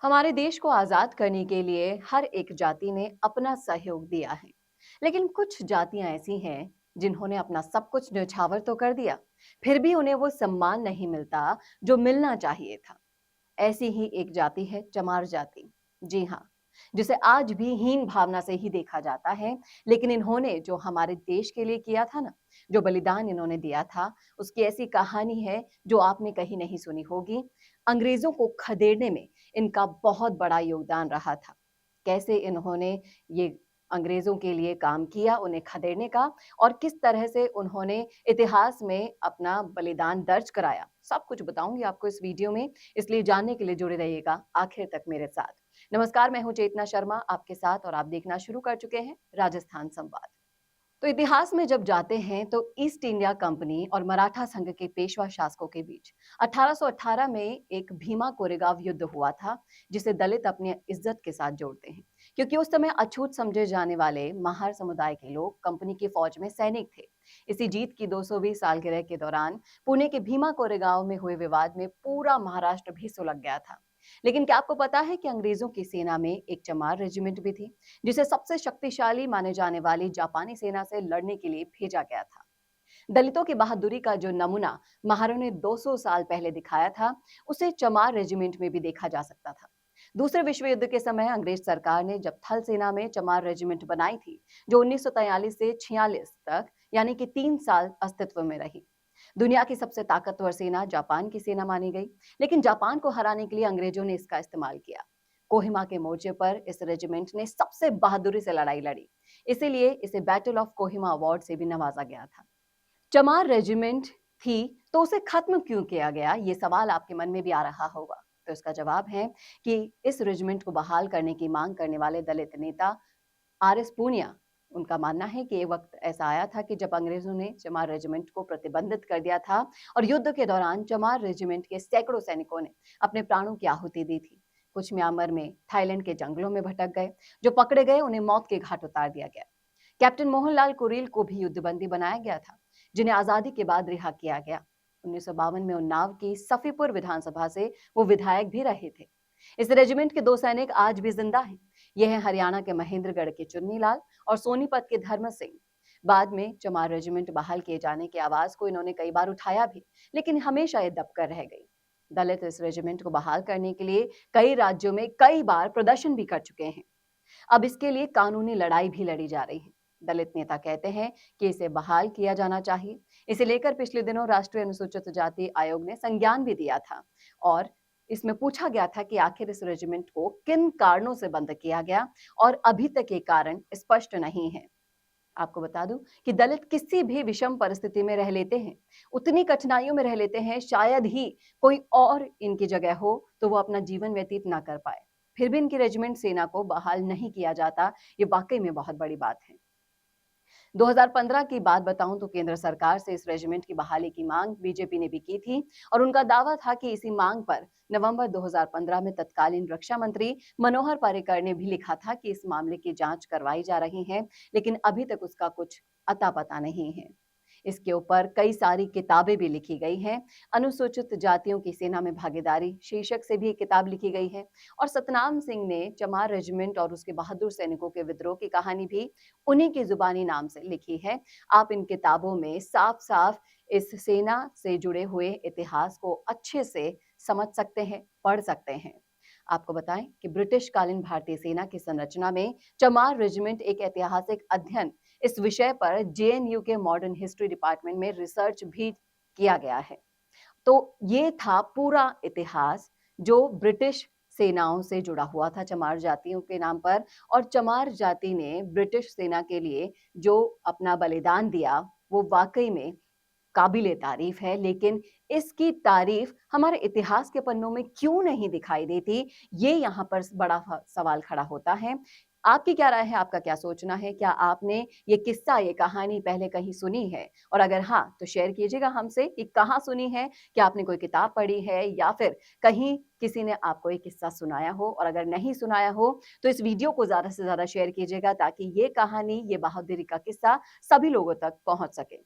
हमारे देश को आजाद करने के लिए हर एक जाति ने अपना सहयोग दिया है। लेकिन कुछ जातियां ऐसी हैं जिन्होंने अपना सब कुछ न्यौछावर तो कर दिया, फिर भी उन्हें वो सम्मान नहीं मिलता जो मिलना चाहिए था। ऐसी ही एक जाति है चमार जाति। जी हाँ, जिसे आज भी हीन भावना से ही देखा जाता है। लेकिन इन्होंने जो हमारे देश के लिए किया था ना, जो बलिदान इन्होंने दिया था, उसकी ऐसी कहानी है जो आपने कहीं नहीं सुनी होगी। अंग्रेजों को खदेड़ने में इनका बहुत बड़ा योगदान रहा था। कैसे इन्होंने ये अंग्रेजों के लिए काम किया उन्हें खदेड़ने का, और किस तरह से उन्होंने इतिहास में अपना बलिदान दर्ज कराया, सब कुछ बताऊंगी आपको इस वीडियो में। इसलिए जानने के लिए जुड़े रहिएगा आखिर तक मेरे साथ। नमस्कार, मैं हूं चेतना शर्मा आपके साथ और आप देखना शुरू कर चुके हैं राजस्थान संवाद। तो इतिहास में जब जाते हैं तो ईस्ट इंडिया कंपनी और मराठा संघ के पेशवा शासकों के बीच 1818 में एक भीमा कोरेगांव युद्ध हुआ था, जिसे दलित अपनी इज्जत के साथ जोड़ते हैं, क्योंकि उस समय अछूत समझे जाने वाले महार समुदाय के लोग कंपनी की फौज में सैनिक थे। इसी जीत की 220 सालगिरह के दौरान पुणे के भीमा कोरेगांव में हुए विवाद में पूरा महाराष्ट्र भी सुलग गया था। लेकिन क्या आपको पता है कि अंग्रेजों की सेना में एक चमार रेजिमेंट भी थी, जिसे सबसे शक्तिशाली माने जाने वाली जापानी सेना से लड़ने के लिए भेजा गया था। दलितों की बहादुरी का जो नमूना महाराणा ने 200 साल पहले दिखाया था, उसे चमार रेजिमेंट में भी देखा जा सकता था। दूसरे विश्व युद्ध के समय अंग्रेज सरकार ने जब थल सेना में चमार रेजिमेंट बनाई थी, जो 1943 से 46 तक यानी कि 3 साल अस्तित्व में रही। दुनिया की सबसे ताकतवर सेना जापान की सेना मानी गई, लेकिन जापान को हराने के लिए अंग्रेजों ने इसका इस्तेमाल किया। कोहिमा के मोर्चे पर इस रेजिमेंट ने सबसे बहादुरी से लड़ाई लड़ी, इसीलिए इसे बैटल ऑफ कोहिमा अवार्ड से भी नवाजा गया था। चमार रेजिमेंट थी तो उसे खत्म क्यों किया गया, ये सवाल आपके मन में भी आ रहा होगा। तो इसका जवाब है कि इस रेजिमेंट को बहाल करने की मांग करने वाले दलित नेता आर.एस. पूनिया, उनका मानना है कि एक वक्त ऐसा आया था कि जब अंग्रेजों ने चमार रेजिमेंट को प्रतिबंधित कर दिया था, और युद्ध के दौरान चमार रेजिमेंट के सैकड़ों सैनिकों ने अपने प्राणों की आहुति दी थी। कुछ म्यांमार में, थाईलैंड के जंगलों में भटक गए। जो पकड़े गए उन्हें मौत के घाट उतार दिया गया। कैप्टन मोहनलाल कुरील को भी युद्धबंदी बनाया गया था, जिन्हें आजादी के बाद रिहा किया गया। 1952 में उन्नाव की सफीपुर विधानसभा से वो विधायक भी रहे थे। इस रेजिमेंट के 2 सैनिक आज भी जिंदा हैं। यह है हरियाणा के महेंद्रगढ़ के चुन्नीलाल और सोनीपत के धर्म सिंह। बाद में चमार रेजिमेंट बहाल किए जाने की आवाज को इन्होंने कई बार उठाया भी, लेकिन हमेशा ये दबकर रह गई। दलित इस रेजिमेंट को बहाल करने के लिए कई राज्यों में कई बार प्रदर्शन भी कर चुके हैं। अब इसके लिए कानूनी लड़ाई भी लड़ी जा रही है। दलित नेता कहते हैं कि इसे बहाल किया जाना चाहिए। इसे लेकर पिछले दिनों राष्ट्रीय अनुसूचित जाति आयोग ने संज्ञान भी दिया था, और इसमें पूछा गया था कि आखिर इस रेजिमेंट को किन कारणों से बंद किया गया, और अभी तक ये कारण स्पष्ट नहीं है। आपको बता दूं कि दलित किसी भी विषम परिस्थिति में रह लेते हैं, उतनी कठिनाइयों में रह लेते हैं, शायद ही कोई और इनकी जगह हो तो वो अपना जीवन व्यतीत ना कर पाए, फिर भी इनकी रेजिमेंट सेना को बहाल नहीं किया जाता। ये वाकई में बहुत बड़ी बात है। 2015 की बात बताऊं तो केंद्र सरकार से इस रेजिमेंट की बहाली की मांग बीजेपी ने भी की थी, और उनका दावा था कि इसी मांग पर नवंबर 2015 में तत्कालीन रक्षा मंत्री मनोहर पर्रिकर ने भी लिखा था कि इस मामले की जांच करवाई जा रही है, लेकिन अभी तक उसका कुछ अता पता नहीं है। इसके ऊपर कई सारी किताबें भी लिखी गई हैं। अनुसूचित जातियों की सेना में भागीदारी शीर्षक से भी एक किताब लिखी गई है, और सतनाम सिंह ने चमार रेजिमेंट और उसके बहादुर सैनिकों के विद्रोह की कहानी भी उन्हीं की जुबानी नाम से लिखी है। आप इन किताबों में साफ साफ इस सेना से जुड़े हुए इतिहास को अच्छे से समझ सकते हैं, पढ़ सकते हैं। आपको बताएं कि ब्रिटिश कालीन भारतीय सेना की संरचना में चमार रेजिमेंट एक ऐतिहासिक अध्ययन, इस विषय पर जेएनयू के मॉडर्न हिस्ट्री डिपार्टमेंट में रिसर्च भी किया गया है। तो ये था पूरा इतिहास जो ब्रिटिश सेनाओं से जुड़ा हुआ था चमार जातियों के नाम पर, और चमार जाति ने ब्रिटिश सेना के लिए जो अपना बलिदान दिया वो वाकई में काबिले तारीफ है। लेकिन इसकी तारीफ हमारे इतिहास के पन्नों में क्यों नहीं दिखाई देती, ये यहाँ पर बड़ा सवाल खड़ा होता है। आपकी क्या राय है, आपका क्या सोचना है? क्या आपने ये किस्सा, ये कहानी पहले कहीं सुनी है? और अगर हाँ, तो शेयर कीजिएगा हमसे कि कहाँ सुनी है, क्या आपने कोई किताब पढ़ी है, या फिर कहीं किसी ने आपको ये किस्सा सुनाया हो। और अगर नहीं सुनाया हो तो इस वीडियो को ज्यादा से ज्यादा शेयर कीजिएगा, ताकि ये कहानी, ये बहादुरी का किस्सा सभी लोगों तक पहुंच सके।